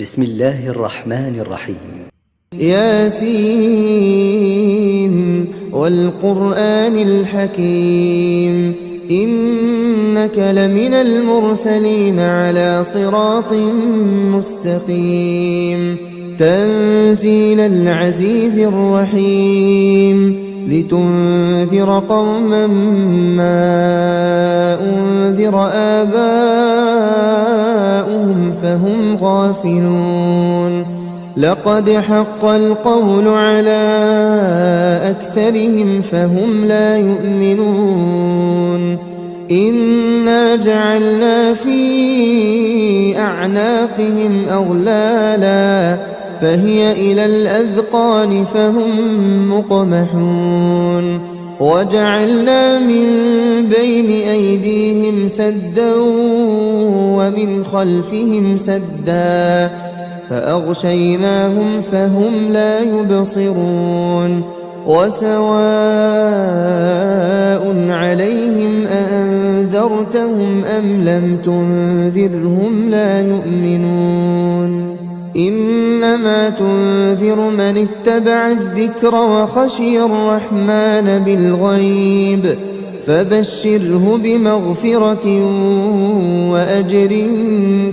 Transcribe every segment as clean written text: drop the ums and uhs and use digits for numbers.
بسم الله الرحمن الرحيم. ياسين والقرآن الحكيم إنك لمن المرسلين على صراط مستقيم تنزيل العزيز الرحيم لتنذر قوما ما أنذر آباؤهم فهم غافلون لقد حق القول على أكثرهم فهم لا يؤمنون إنا جعلنا في أعناقهم أغلالا فهي إلى الأذقان فهم مقمحون وجعلنا من بين أيديهم سدا ومن خلفهم سدا فأغشيناهم فهم لا يبصرون وسواء عليهم أأنذرتهم أم لم تنذرهم لا يؤمنون إنما تنذر من اتبع الذكر وخشي الرحمن بالغيب فبشره بمغفرة وأجر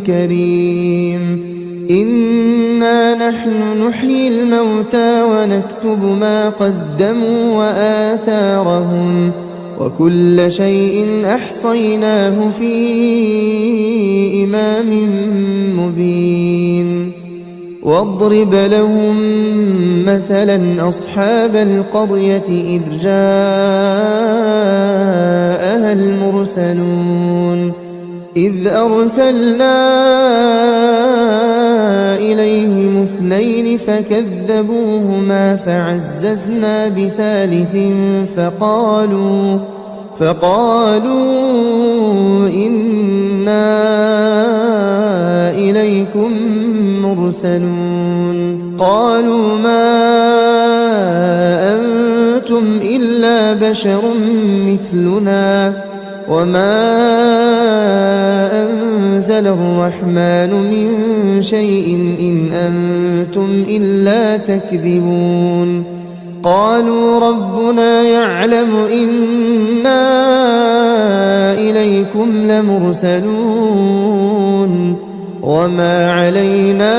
كريم إنا نحن نحيي الموتى ونكتب ما قدموا وآثارهم وكل شيء أحصيناه في إمام مبين واضرب لهم مثلا أصحاب القرية إذ جاءها المرسلون إذ أرسلنا إليهم اثنين فكذبوهما فعززنا بثالث فقالوا إنا إليكم مرسلون قالوا ما أنتم إلا بشر مثلنا وما أنزل الرحمن من شيء إن أنتم إلا تكذبون قالوا ربنا يعلم إنا إليكم لمرسلون وما علينا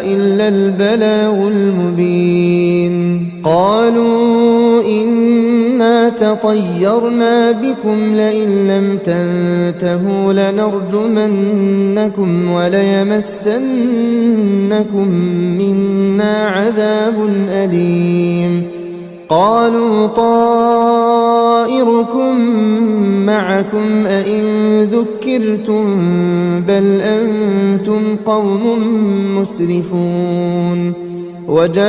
إلا البلاغ المبين قالوا إنا تطيرنا بكم لئن لم تنتهوا لنرجمنكم وليمسنكم منا عذاب أليم قالوا طائركم معكم أئن ذكرتم بل أنتم قوم مسرفون وجاء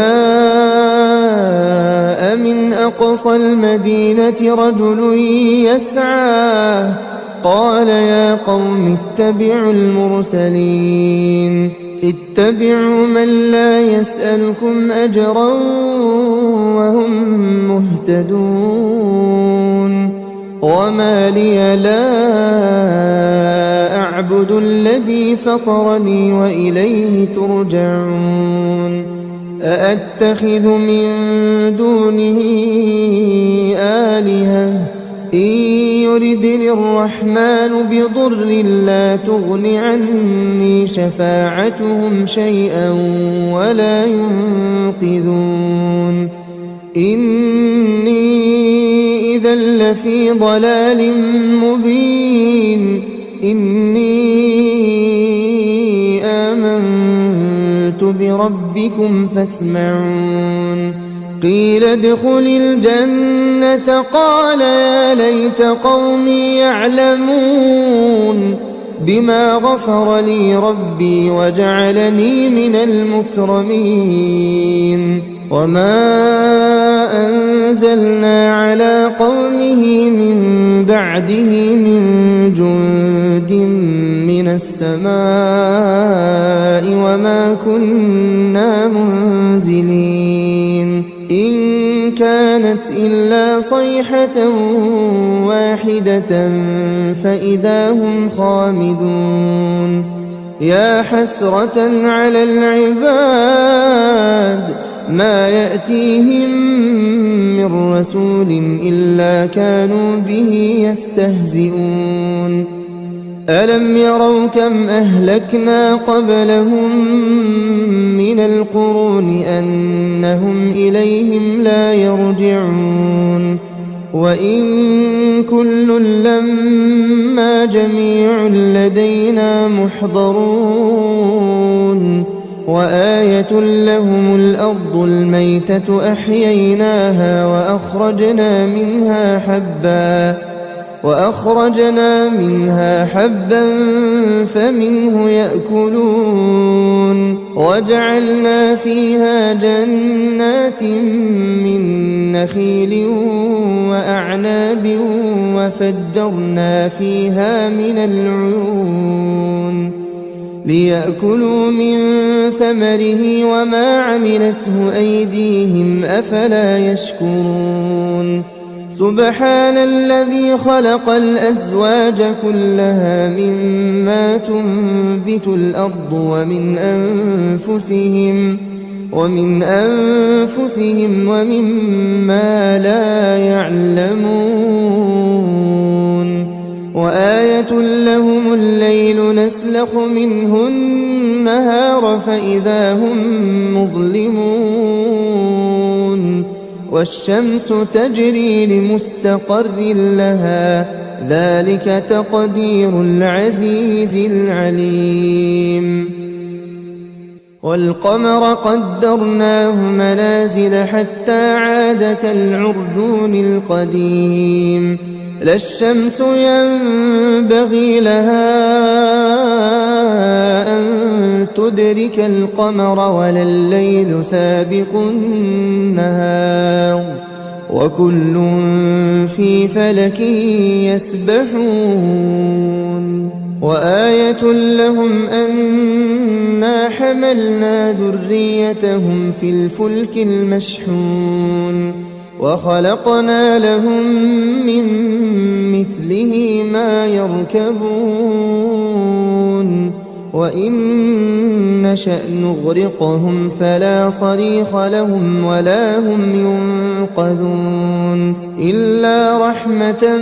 من أقصى المدينة رجل يسعى قال يا قوم اتبعوا المرسلين اتبعوا من لا يسألكم أجرا وهم مهتدون وما لي لا أعبد الذي فطرني وإليه ترجعون أأتخذ من دونه آلهة إن يردني الرحمن بضر لا تغن عني شفاعتهم شيئا ولا ينقذون إني إذا لفي ضلال مبين إني آمنت بربكم فاسمعون قيل ادخل الجنة قال يا ليت قومي يعلمون بما غفر لي ربي وجعلني من المكرمين وما أنزلنا على قومه من بعده من جند من السماء وما كنا منزلين إن كانت إلا صيحة واحدة فإذا هم خامدون يا حسرة على العباد ما يأتيهم من رسول إلا كانوا به يستهزئون ألم يروا كم أهلكنا قبلهم من القرون أنهم إليهم لا يرجعون وإن كل لما جميع لدينا محضرون وآية لهم الأرض الميتة أحييناها وأخرجنا منها حبا فمنه يأكلون وجعلنا فيها جنات من نخيل وأعناب وفجرنا فيها من العيون ليأكلوا من ثمره وما عملته أيديهم أفلا يشكرون سبحان الذي خلق الأزواج كلها مما تنبت الأرض ومن أنفسهم ومما لا يعلمون وآية لهم الليل نسلخ منه النهار فإذا هم مظلمون والشمس تجري لمستقر لها ذلك تقدير العزيز العليم والقمر قدرناه منازل حتى عاد كالعرجون القديم لا الشمس ينبغي لها أن تدرك القمر ولا الليل سابق النهار وكل في فلك يسبحون وآية لهم أنا حملنا ذريتهم في الفلك المشحون وخلقنا لهم من مثله ما يركبون وإن نشأ نغرقهم فلا صريخ لهم ولا هم ينقذون إلا رحمة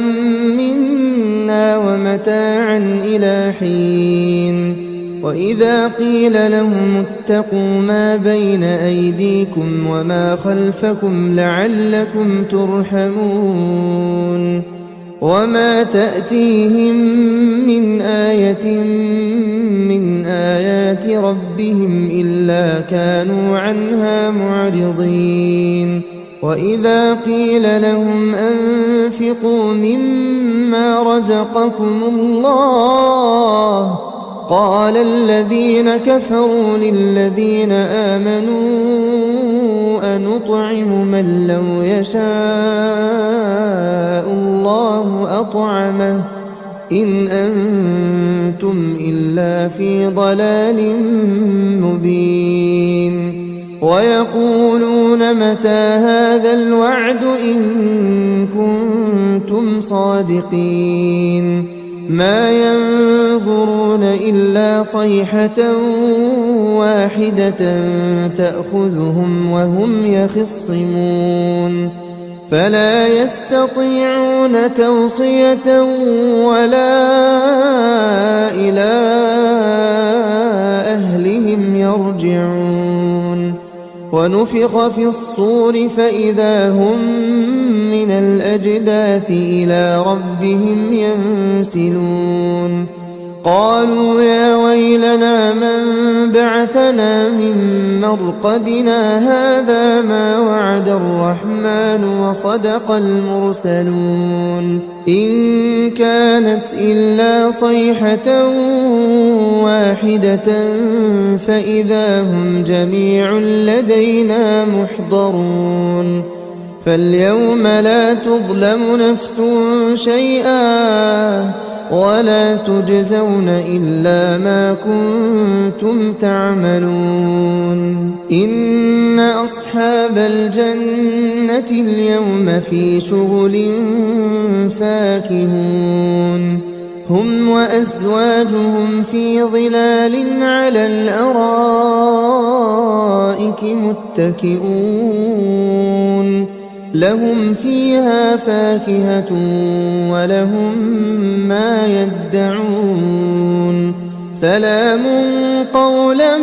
منا ومتاعا إلى حين وإذا قيل لهم اتقوا ما بين أيديكم وما خلفكم لعلكم ترحمون وما تأتيهم من آية من آيات ربهم إلا كانوا عنها معرضين وإذا قيل لهم أنفقوا مما رزقكم الله قال الذين كفروا للذين آمنوا أنطعم من لو يشاء الله أطعمه إن أنتم إلا في ضلال مبين ويقولون متى هذا الوعد إن كنتم صادقين ما ينظرون إلا صيحة واحدة تأخذهم وهم يخصمون فلا يستطيعون توصية ولا إلى أهلهم يرجعون ونفخ في الصور فإذا هم من الأجداث إلى ربهم ينسلون قالوا يا ويلنا من بعثنا من مرقدنا هذا ما وعد الرحمن وصدق المرسلون إن كانت إلا صيحة واحدة فإذا هم جميع لدينا محضرون فاليوم لا تظلم نفس شيئا ولا تجزون إلا ما كنتم تعملون إن أصحاب الجنة اليوم في شغل فاكهون هم وأزواجهم في ظلال على الأرائك متكئون لهم فيها فاكهة ولهم ما يدعون سلام قولا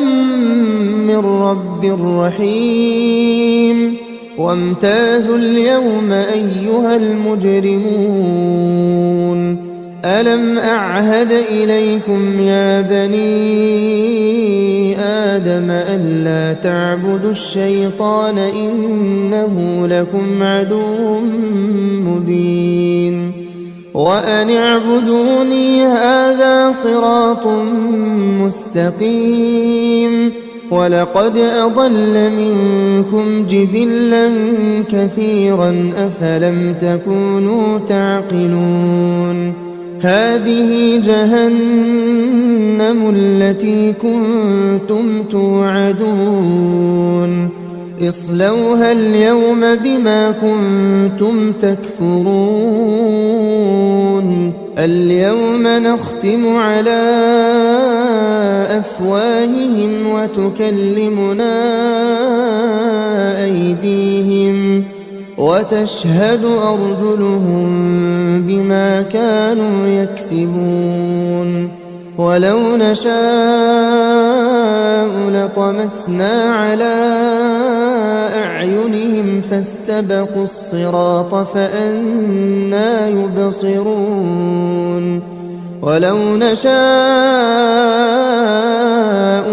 من رب رحيم وامتازوا اليوم أيها المجرمون ألم أعهد إليكم يا بني آدم ألا تعبدوا الشيطان إنه لكم عدو مبين وأن اعبدوني هذا صراط مستقيم ولقد أضل منكم جبلا كثيرا أفلم تكونوا تعقلون هذه جهنم التي كنتم توعدون اصلوها اليوم بما كنتم تكفرون اليوم نختم على أفواههم وتكلمنا أيديهم وتشهد أرجلهم بما كانوا يكسبون ولو نشاء لطمسنا على أعينهم فاستبقوا الصراط فأنى يبصرون ولو نشاء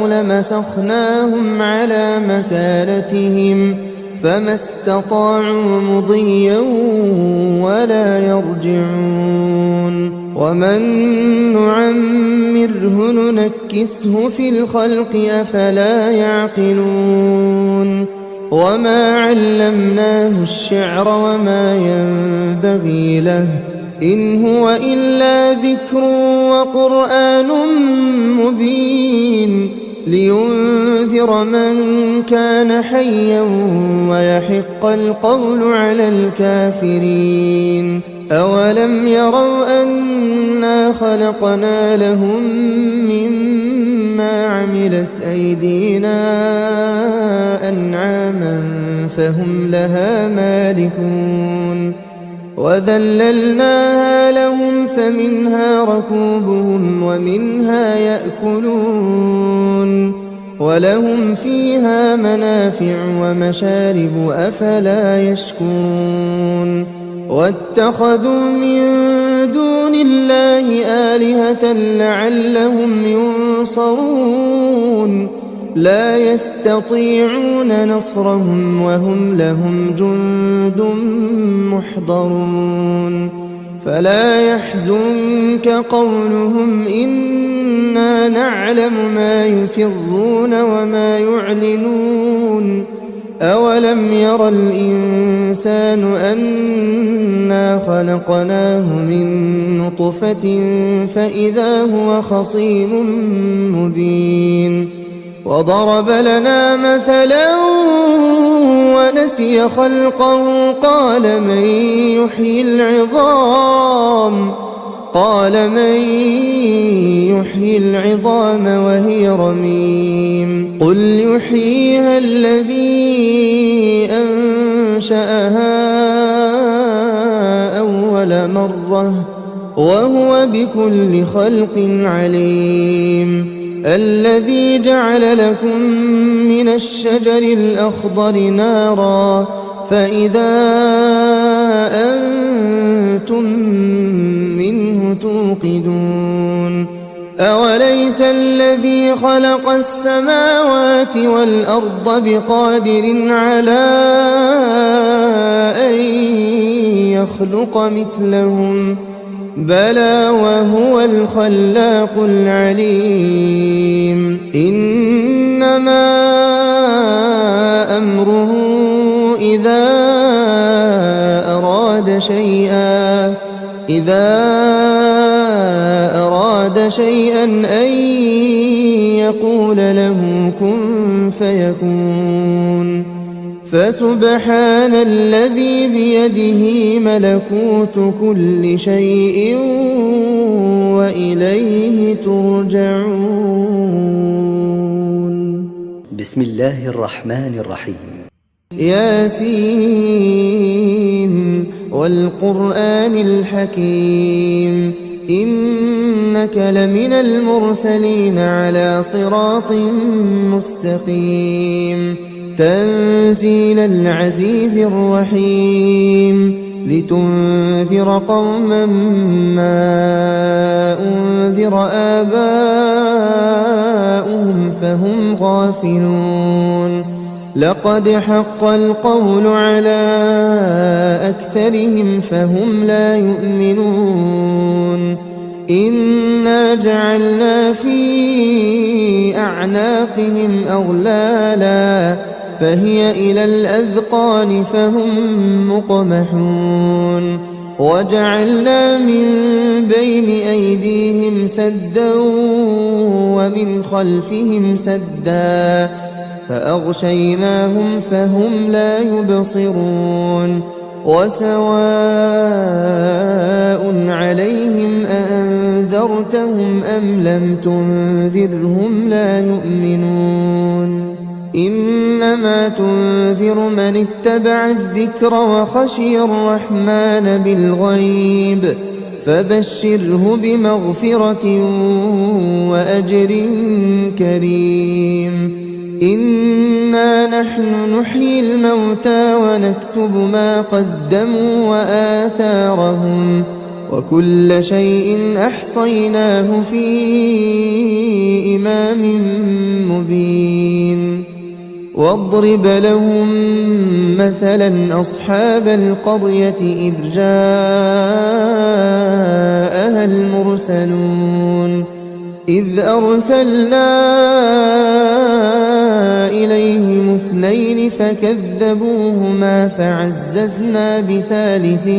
لمسخناهم على مكانتهم فما استطاعوا مضيا ولا يرجعون ومن نعمره ننكسه في الخلق أفلا يعقلون وما علمناه الشعر وما ينبغي له إن هو إلا ذكر وقرآن مبين لينذر من كان حيا ويحق القول على الكافرين أولم يروا أنا خلقنا لهم مما عملت أيدينا أنعاما فهم لها مالكون وذللناها لهم فمنها ركوبهم ومنها يأكلون ولهم فيها منافع ومشارب أفلا يشكرون واتخذوا من دون الله آلهة لعلهم ينصرون لا يستطيعون نصرهم وهم لهم جند محضرون فلا يحزنك قولهم إنا نعلم ما يسرون وما يعلنون أولم ير الإنسان أنا خلقناه من نطفة فإذا هو خصيم مبين وضرب لنا مثلا ونسي خلقه قال من يحيي العظام وهي رميم قل يحييها الذي أنشأها أول مرة وهو بكل خلق عليم الذي جعل لكم من الشجر الأخضر نارا فإذا أنتم منه توقدون أوليس الذي خلق السماوات والأرض بقادر على أن يخلق مثلهم بلى وهو الخلاق العليم إنما أمره إذا أراد شيئا أن يقول له كن فيكون فسبحان الذي بيده ملكوت كل شيء وإليه ترجعون. بسم الله الرحمن الرحيم. ياسين والقرآن الحكيم إنك لمن المرسلين على صراط مستقيم تنزيل العزيز الرحيم لتنذر قوما ما أنذر آباؤهم فهم غافلون. لقد حق القول على أكثرهم فهم لا يؤمنون. إنا جعلنا في أعناقهم أغلالا فهي إلى الأذقان فهم مقمحون. وجعلنا من بين أيديهم سدا ومن خلفهم سدا فأغشيناهم فهم لا يبصرون. وسواء عليهم أأنذرتهم أم لم تنذرهم لا يؤمنون. إنما تنذر من اتبع الذكر وخشي الرحمن بالغيب فبشره بمغفرة وأجر كريم. إنا نحن نحيي الموتى ونكتب ما قدموا وآثارهم وكل شيء أحصيناه في إمام مبين. واضرب لهم مثلا أصحاب القرية إذ جاءها المرسلون إذ أرسلنا إليهم اثنين فكذبوهما فعززنا بثالث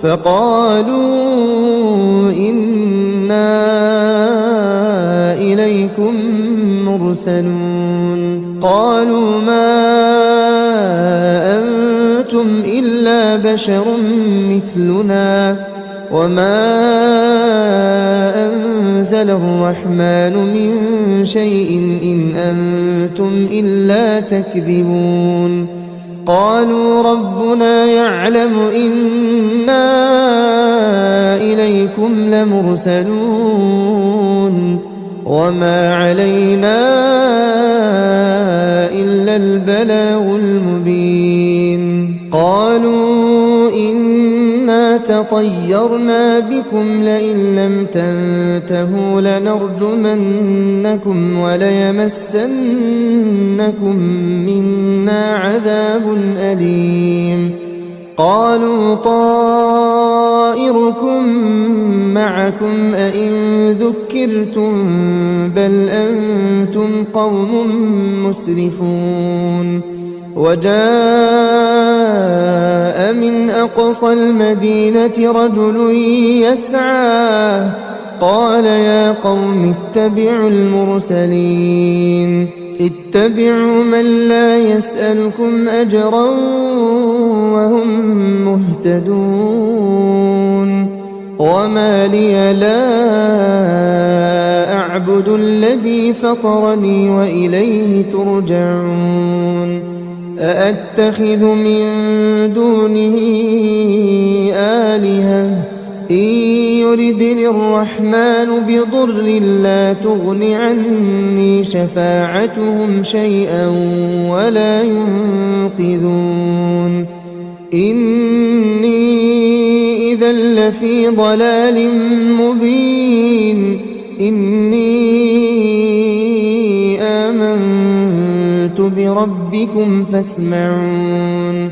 فقالوا إنا إليكم مرسلون. قالوا ما أنتم إلا بشر مثلنا وما أنزل الرحمن من شيء إن أنتم إلا تكذبون. قالوا ربنا يعلم إنا إليكم لمرسلون وما علينا إلا البلاغ المبين. قالوا إنا تطيرنا بكم لئن لم تنتهوا لنرجمنكم وليمسنكم منا عذاب أليم. قالوا طائركم معكم أئن ذكرتم بل أنتم قوم مسرفون. وجاء من أقصى المدينة رجل يسعى قال يا قوم اتبعوا المرسلين اتبعوا من لا يسألكم أجرا وهم مهتدون. وما لي لا أعبد الذي فطرني وإليه ترجعون. أأتخذ من دونه آلهة إن يردني الرحمن بضر لا تغن عني شفاعتهم شيئا ولا ينقذون. إني إذا لفي ضلال مبين. إني آمنت بربكم فاسمعون.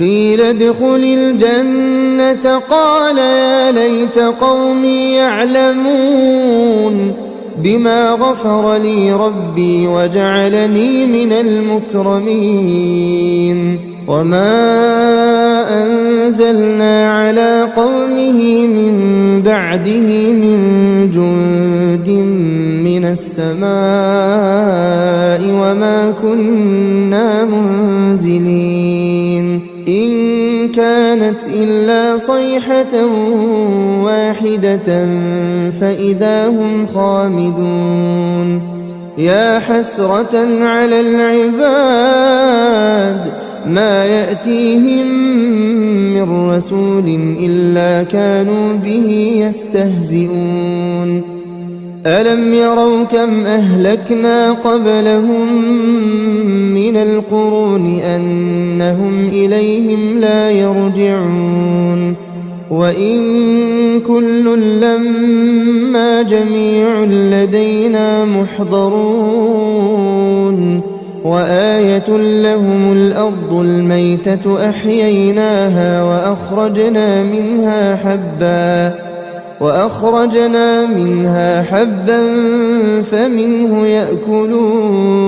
قيل ادخل الجنة قال يا ليت قومي يعلمون بما غفر لي ربي وجعلني من المكرمين. وما أنزلنا على قومه من بعده من جند من من السماء وما كنا منزلين إن كانت إلا صيحة واحدة فإذا هم خامدون يا حسرة على العباد ما يأتيهم من رسول إلا كانوا به يستهزئون ألم يروا كم أهلكنا قبلهم من القرون أنهم إليهم لا يرجعون وإن كل لما جميع لدينا محضرون وآية لهم الأرض الميتة أحييناها وأخرجنا منها حبا فمنه يأكلون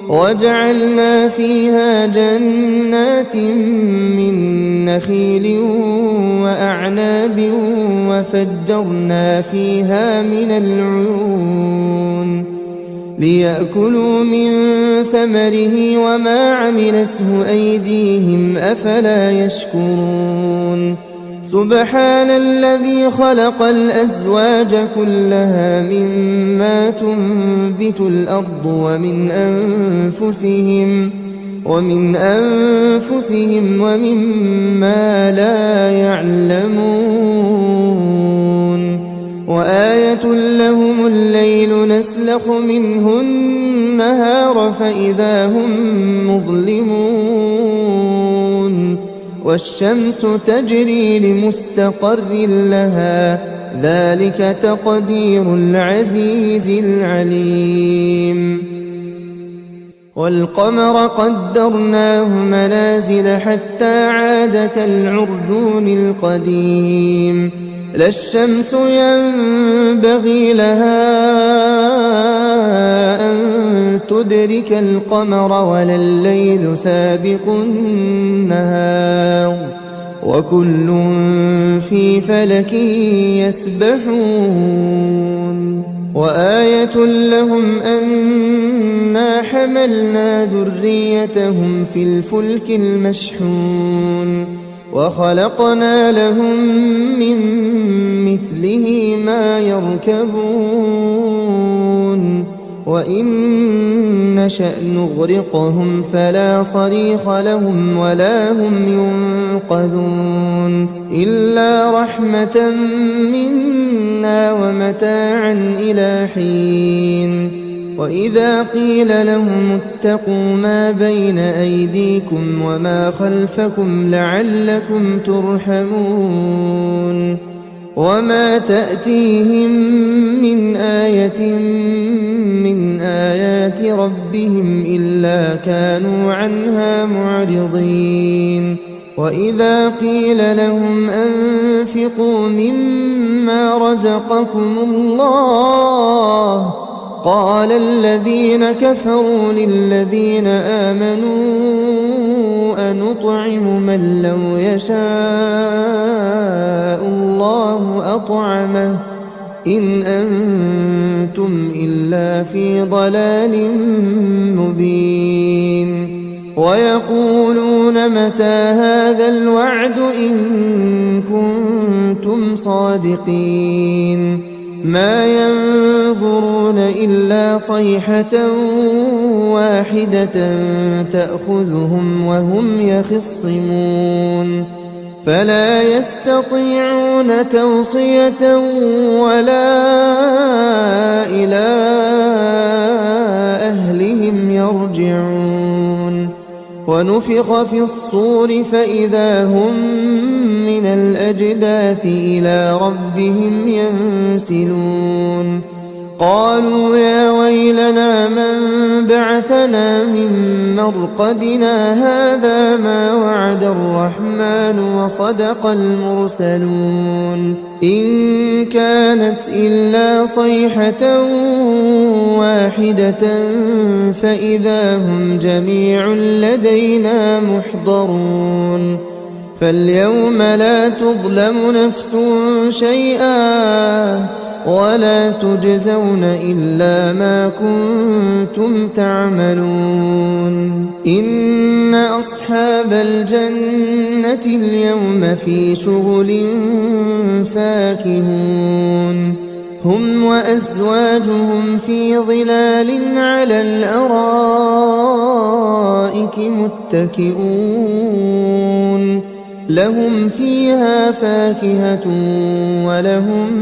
وجعلنا فيها جنات من نخيل وأعناب وفجرنا فيها من العيون ليأكلوا من ثمره وما عملته أيديهم أفلا يشكرون سبحان الذي خلق الأزواج كلها مما تنبت الأرض ومن أنفسهم ومما لا يعلمون وآية لهم الليل نسلخ منه النهار فإذا هم مظلمون والشمس تجري لمستقر لها ذلك تقدير العزيز العليم والقمر قدرناه منازل حتى عاد كالعرجون القديم لا الشمس ينبغي لها أن تدرك القمر ولا الليل سابق النهار وكل في فلك يسبحون وآية لهم أنا حملنا ذريتهم في الفلك المشحون وخلقنا لهم من مثله ما يركبون وإن نشأ نغرقهم فلا صريخ لهم ولا هم ينقذون إلا رحمة منا ومتاعا إلى حين وإذا قيل لهم اتقوا ما بين أيديكم وما خلفكم لعلكم ترحمون وما تأتيهم من آية من آيات ربهم إلا كانوا عنها معرضين وإذا قيل لهم أنفقوا مما رزقكم الله قال الذين كفروا للذين آمنوا أنطعم من لو يشاء الله أطعمه إن أنتم إلا في ضلال مبين ويقولون متى هذا الوعد إن كنتم صادقين ما ينظرون إلا صيحة واحدة تأخذهم وهم يخصمون فلا يستطيعون توصية ولا إلى أهلهم يرجعون ونفخ في الصور فإذا هم من الأجداث إلى ربهم ينسلون قالوا يا ويلنا من بعثنا من مرقدنا هذا ما وعد الرحمن وصدق المرسلون إن كانت إلا صيحة واحدة فإذا هم جميع لدينا محضرون فاليوم لا تظلم نفس شيئا ولا تجزون إلا ما كنتم تعملون إن أصحاب الجنة اليوم في شغل فاكهون هم وأزواجهم في ظلال على الأرائك متكئون لهم فيها فاكهة ولهم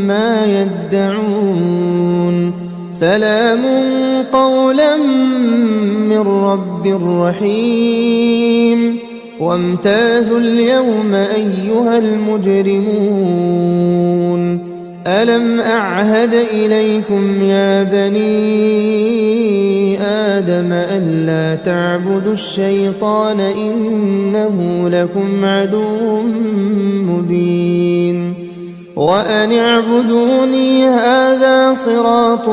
ما يدعون سلام قولا من رب رحيم وامتازوا اليوم أيها المجرمون ألم أعهد إليكم يا بني آدم ألا تعبدوا الشيطان إنه لكم عدو مبين وأن اعبدوني هذا صراط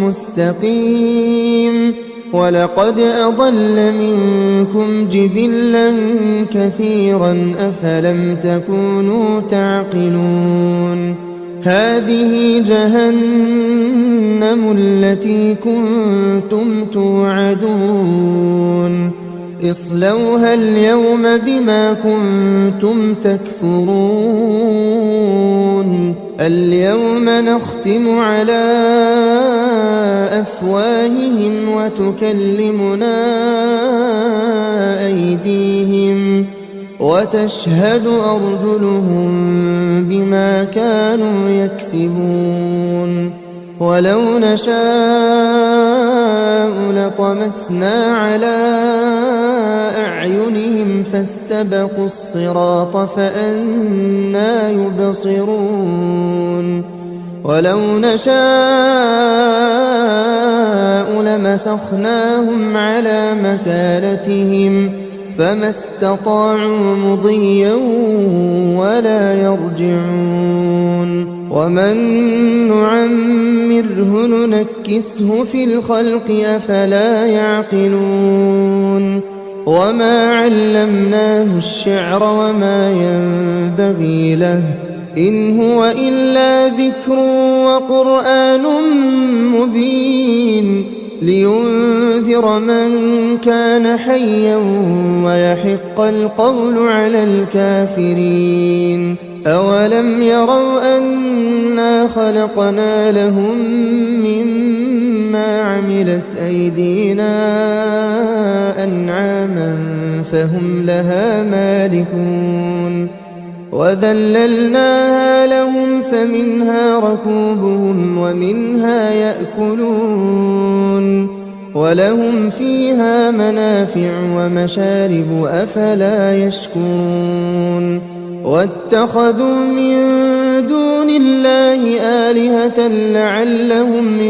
مستقيم ولقد أضل منكم جبلا كثيرا أفلم تكونوا تعقلون هذه جهنم التي كنتم توعدون اصلوها اليوم بما كنتم تكفرون اليوم نختم على أفواههم وتكلمنا أيديهم وتشهد أرجلهم بما كانوا يكسبون ولو نشاء لطمسنا على أعينهم فاستبقوا الصراط فأنى يبصرون ولو نشاء لمسخناهم على مكانتهم فما استطاعوا مضيا ولا يرجعون ومن نعمره ننكسه في الخلق أفلا يعقلون وما علمناه الشعر وما ينبغي له إن هو إلا ذكر وقرآن مبين لينذر من كان حيا ويحق القول على الكافرين أولم يروا أنا خلقنا لهم مما عملت أيدينا أنعاما فهم لها مالكون وذللناها لهم فمنها ركوبهم ومنها يأكلون ولهم فيها منافع ومشارب أفلا يشكرون واتخذوا من دون الله آلهة لعلهم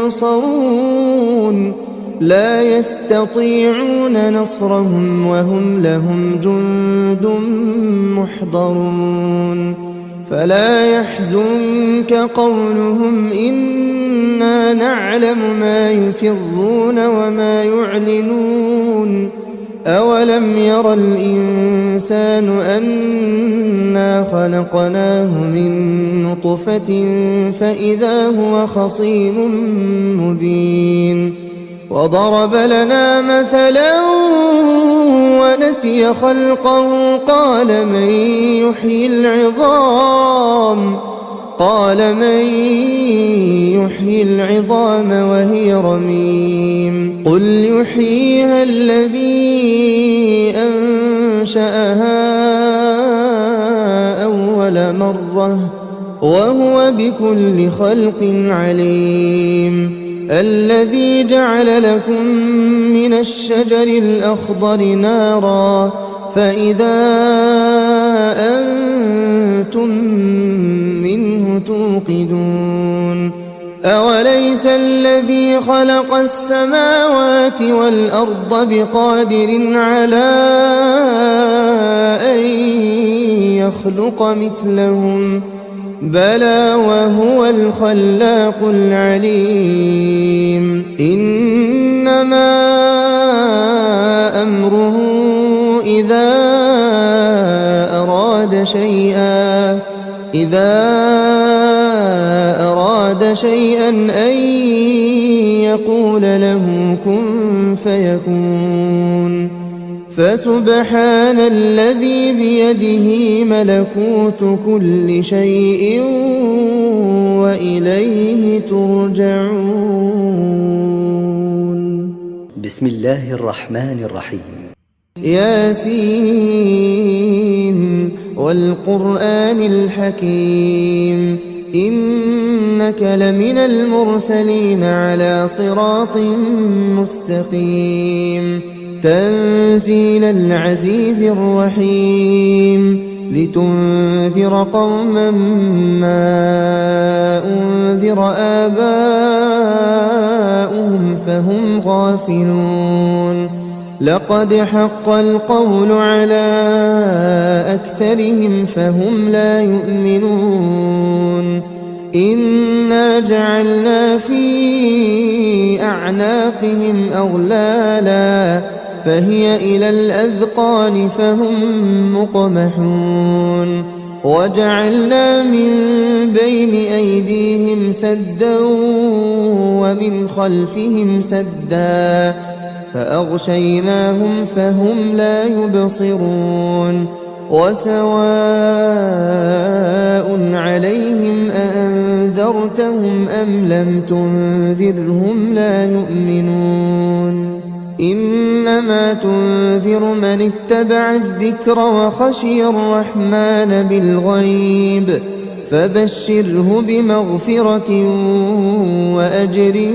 ينصرون لا يستطيعون نصرهم وهم لهم جند محضرون فلا يحزنك قولهم إنا نعلم ما يسرون وما يعلنون أولم ير الإنسان أنا خلقناه من نطفة فإذا هو خصيم مبين وضرب لنا مثلا ونسي خلقه قال من يحيي العظام وهي رميم قل يحييها الذي أنشأها أول مرة وهو بكل خلق عليم الذي جعل لكم من الشجر الأخضر نارا فإذا أنتم منه توقدون أوليس الذي خلق السماوات والأرض بقادر على أن يخلق مثلهم بلى وهو الخلاق العليم إنما أمره إذا أراد أراد شيئا أن يقول له كن فيكون فسبحان الذي بيده ملكوت كل شيء وإليه ترجعون. بسم الله الرحمن الرحيم. ياسين والقرآن الحكيم إنك لمن المرسلين على صراط مستقيم تنزيل العزيز الرحيم لتنذر قوما ما أنذر آباؤهم فهم غافلون لقد حق القول على أكثرهم فهم لا يؤمنون إنا جعلنا في أعناقهم أغلالا فهي إلى الأذقان فهم مقمحون وجعلنا من بين أيديهم سدا ومن خلفهم سدا فأغشيناهم فهم لا يبصرون وسواء عليهم أأنذرتهم أم لم تنذرهم لا يؤمنون إنما تنذر من اتبع الذكر وخشي الرحمن بالغيب فبشره بمغفرة وأجر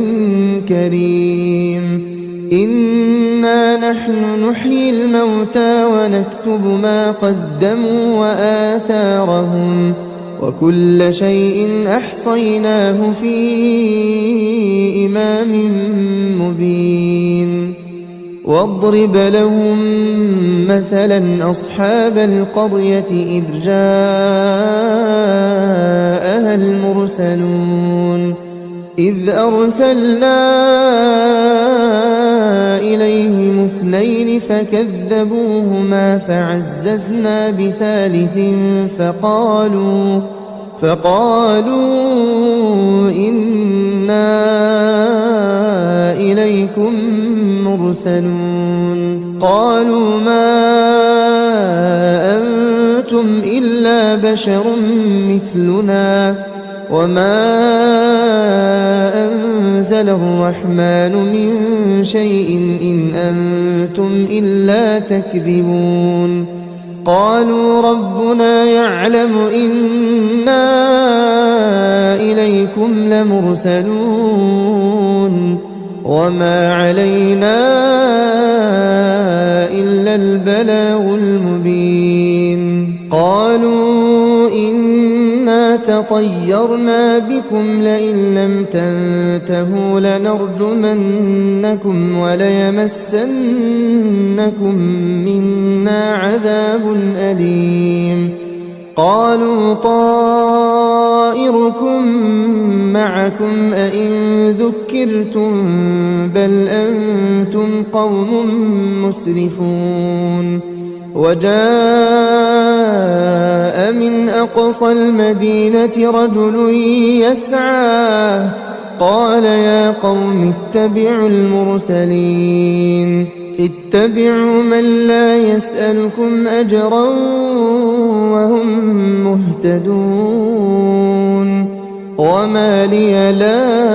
كريم إنا نحن نحيي الموتى ونكتب ما قدموا وآثارهم وكل شيء أحصيناه في إمام مبين واضرب لهم مثلا أصحاب القرية إذ جاءها المرسلون إذ أرسلنا إليهم اثنين فكذبوهما فعززنا بثالث فقالوا إنا إليكم مرسلون قالوا ما أنتم إلا بشر مثلنا وما أنزل الرحمن من شيء إن أنتم إلا تكذبون قالوا ربنا يعلم إنا إليكم لمرسلون وما علينا إلا البلاغ المبين قالوا إنا تطيرنا بكم لئن لم تنتهوا لنرجمنكم وليمسنكم منا عذاب أليم قالوا طائركم معكم أئن ذكرتم بل أنتم قوم مسرفون وجاء من أقصى المدينة رجل يسعى قال يا قوم اتبعوا المرسلين اتبعوا من لا يسألكم أجرا وهم مهتدون وما لي لا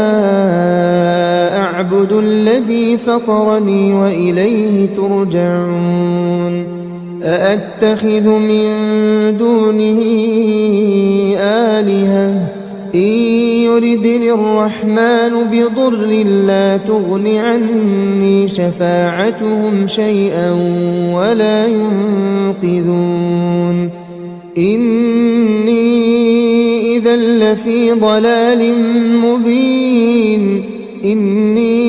أعبد الذي فطرني وإليه ترجعون أأتخذ من دونه آلهة إن يردني الرحمن بضر لا تغن عني شفاعتهم شيئا ولا ينقذون إني إذا لفي ضلال مبين إني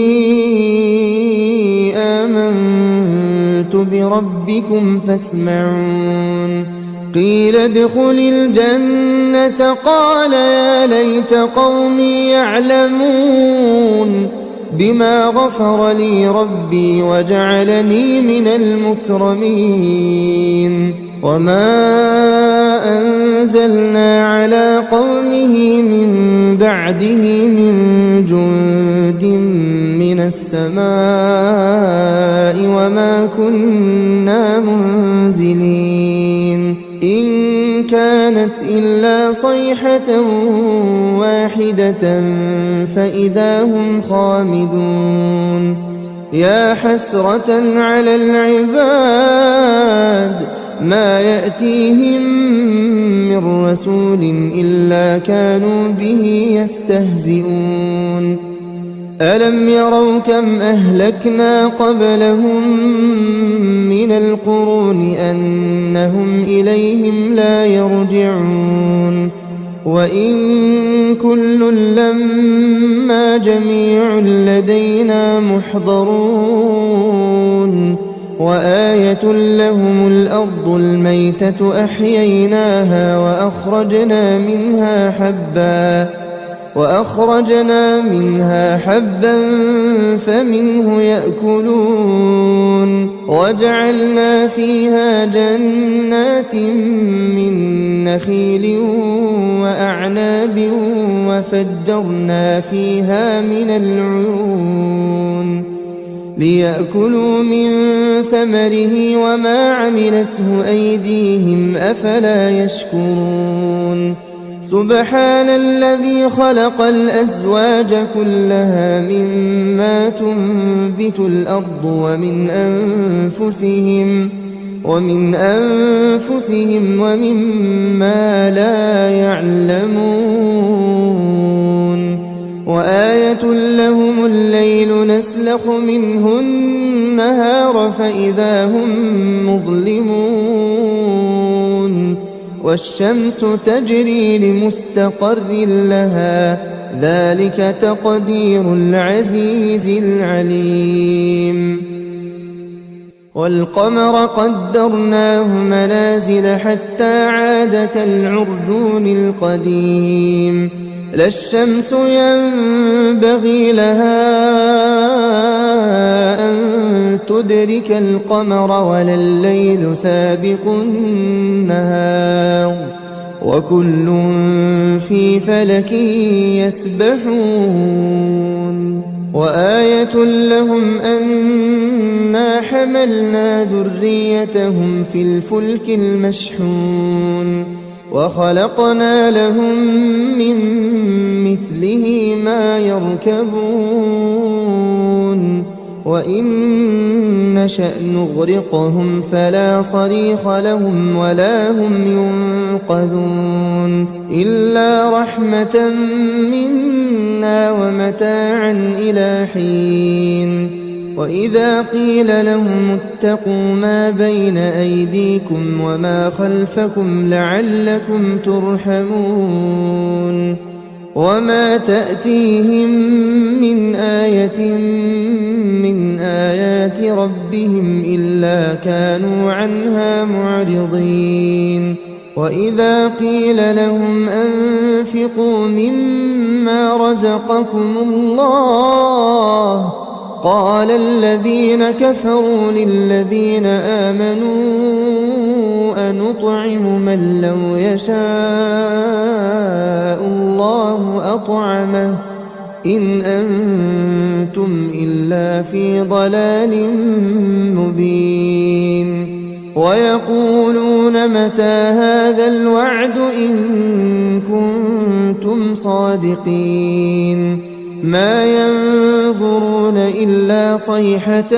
آمنت بربكم فاسمعون قيل ادخل الجنة قال يا ليت قومي يعلمون بما غفر لي ربي وجعلني من المكرمين وما أنزلنا على قومه من بعده من جند من السماء وما كنا منزلين إن كانت إلا صيحة واحدة فإذا هم خامدون يا حسرة على العباد ما يأتيهم من رسول إلا كانوا به يستهزئون ألم يروا كم أهلكنا قبلهم من القرون أنهم إليهم لا يرجعون وإن كل لما جميع لدينا محضرون وآية لهم الأرض الميتة أحييناها وأخرجنا منها حبا فمنه يأكلون وجعلنا فيها جنات من نخيل وأعناب وفجرنا فيها من العيون ليأكلوا من ثمره وما عملته أيديهم أفلا يشكرون سبحان الذي خلق الأزواج كلها مما تنبت الأرض ومن أنفسهم ومما لا يعلمون وآية لهم الليل نسلخ منه النهار فإذا هم مظلمون والشمس تجري لمستقر لها ذلك تقدير العزيز العليم والقمر قدرناه منازل حتى عاد كالعرجون القديم لا الشمس ينبغي لها أن تدرك القمر ولا الليل سابق النهار وكل في فلك يسبحون وآية لهم أنا حملنا ذريتهم في الفلك المشحون وخلقنا لهم من مثله ما يركبون وإن نشأ نغرقهم فلا صريخ لهم ولا هم ينقذون إلا رحمة منا ومتاعا إلى حين وإذا قيل لهم اتقوا ما بين أيديكم وما خلفكم لعلكم ترحمون وما تأتيهم من آية من آيات ربهم إلا كانوا عنها معرضين وإذا قيل لهم أنفقوا مما رزقكم الله قال الذين كفروا للذين آمنوا أنطعم من لو يشاء الله أطعمه إن أنتم إلا في ضلال مبين ويقولون متى هذا الوعد إن كنتم صادقين ما ينظرون إلا صيحة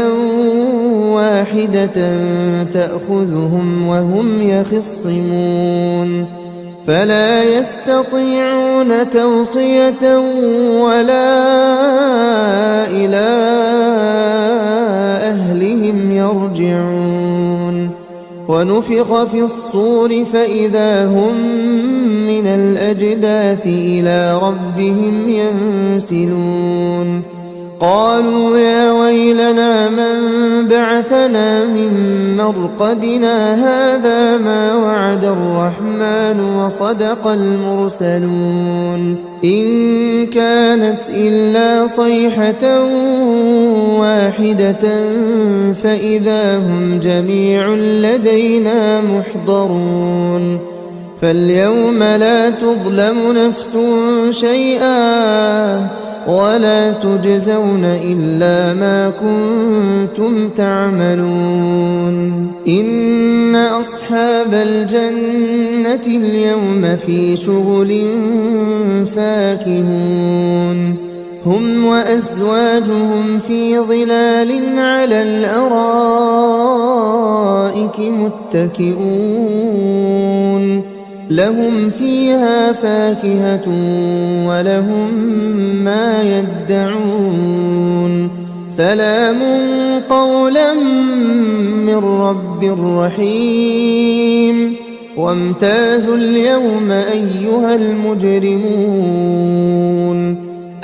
واحدة تأخذهم وهم يخصمون فلا يستطيعون توصية ولا إلى أهلهم يرجعون ونفخ في الصور فإذا هم من الأجداث إلى ربهم ينسلون قالوا يا ويلنا من بعثنا من مرقدنا هذا ما وعد الرحمن وصدق المرسلون إن كانت إلا صيحة واحدة فإذا هم جميع لدينا محضرون فاليوم لا تظلم نفس شيئا ولا تجزون إلا ما كنتم تعملون إن أصحاب الجنة اليوم في شغل فاكهون هم وأزواجهم في ظلال على الأرائك متكئون لهم فيها فاكهة ولهم ما يدعون سلام قولا من رب رحيم وامتازوا اليوم أيها المجرمون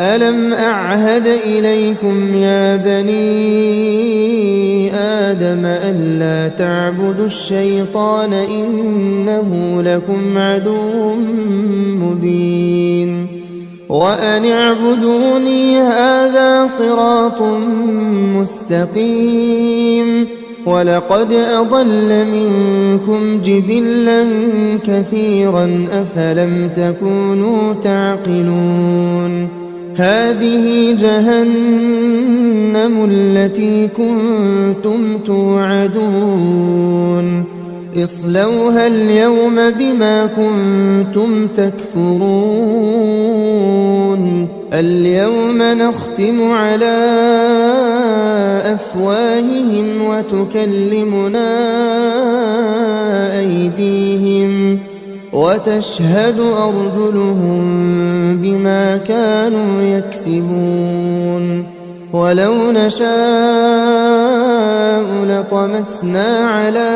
ألم أعهد إليكم يا بني آدم ألا تعبدوا الشيطان إنه لكم عدو مبين وأن اعبدوني هذا صراط مستقيم ولقد أضل منكم جبلا كثيرا أفلم تكونوا تعقلون هذه جهنم التي كنتم توعدون اصلوها اليوم بما كنتم تكفرون اليوم نختم على أفواههم وتكلمنا أيديهم وتشهد أرجلهم بما كانوا يكسبون ولو نشاء لطمسنا على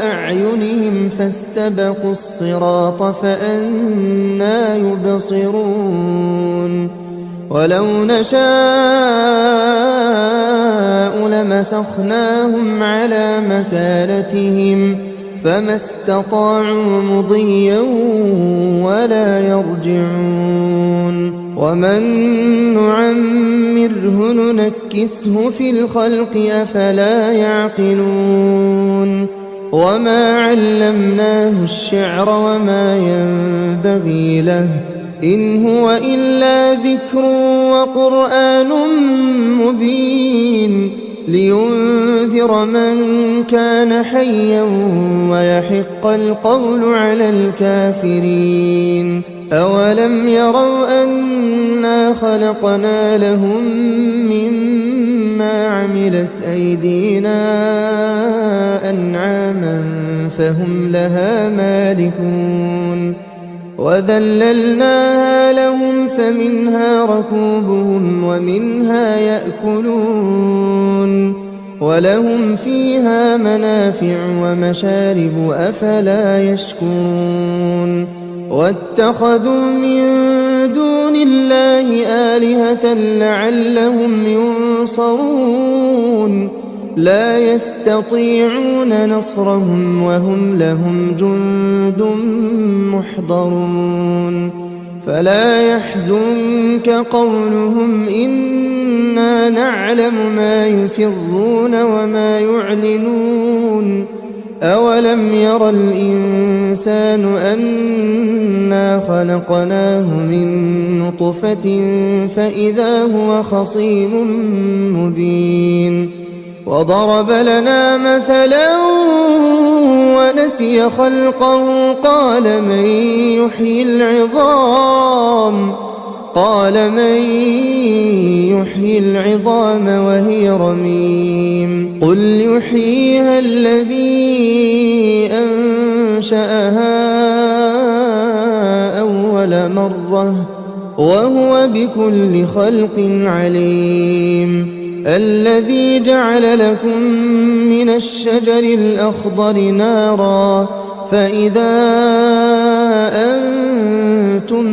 أعينهم فاستبقوا الصراط فأنى يبصرون ولو نشاء لمسخناهم على مكانتهم فما استطاعوا مضيا ولا يرجعون ومن نعمره ننكسه في الخلق أفلا يعقلون وما علمناه الشعر وما ينبغي له إن هو إلا ذكر وقرآن مبين لينذر من كان حيا ويحق القول على الكافرين أولم يروا أنا خلقنا لهم مما عملت أيدينا أنعاما فهم لها مالكون وذللناها لهم فمنها ركوبهم ومنها يأكلون ولهم فيها منافع ومشارب أفلا يشكرون واتخذوا من دون الله آلهة لعلهم ينصرون لا يستطيعون نصرهم وهم لهم جند محضرون فلا يحزنك قولهم إنا نعلم ما يسرون وما يعلنون أولم ير الإنسان أنا خلقناه من نطفة فإذا هو خصيم مبين وضرب لنا مثلا ونسي خلقه قال من يحيي العظام وهي رميم قل يحييها الذي أنشأها أول مرة وهو بكل خلق عليم الذي جعل لكم من الشجر الأخضر نارا فإذا أنتم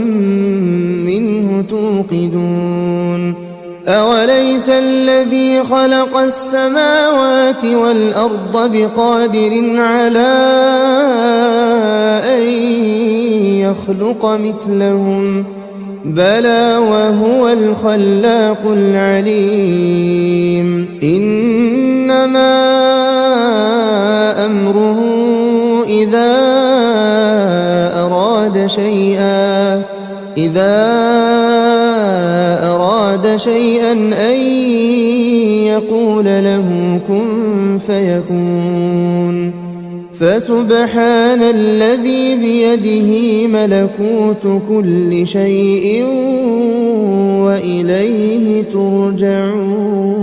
منه توقدون أوليس الذي خلق السماوات والأرض بقادر على أن يخلق مثلهم بلى وهو الخلاق العليم إنما أمره إذا أراد شيئا أن يقول له كن فيكون. فسبحان الذي بيده ملكوت كل شيء وإليه ترجعون.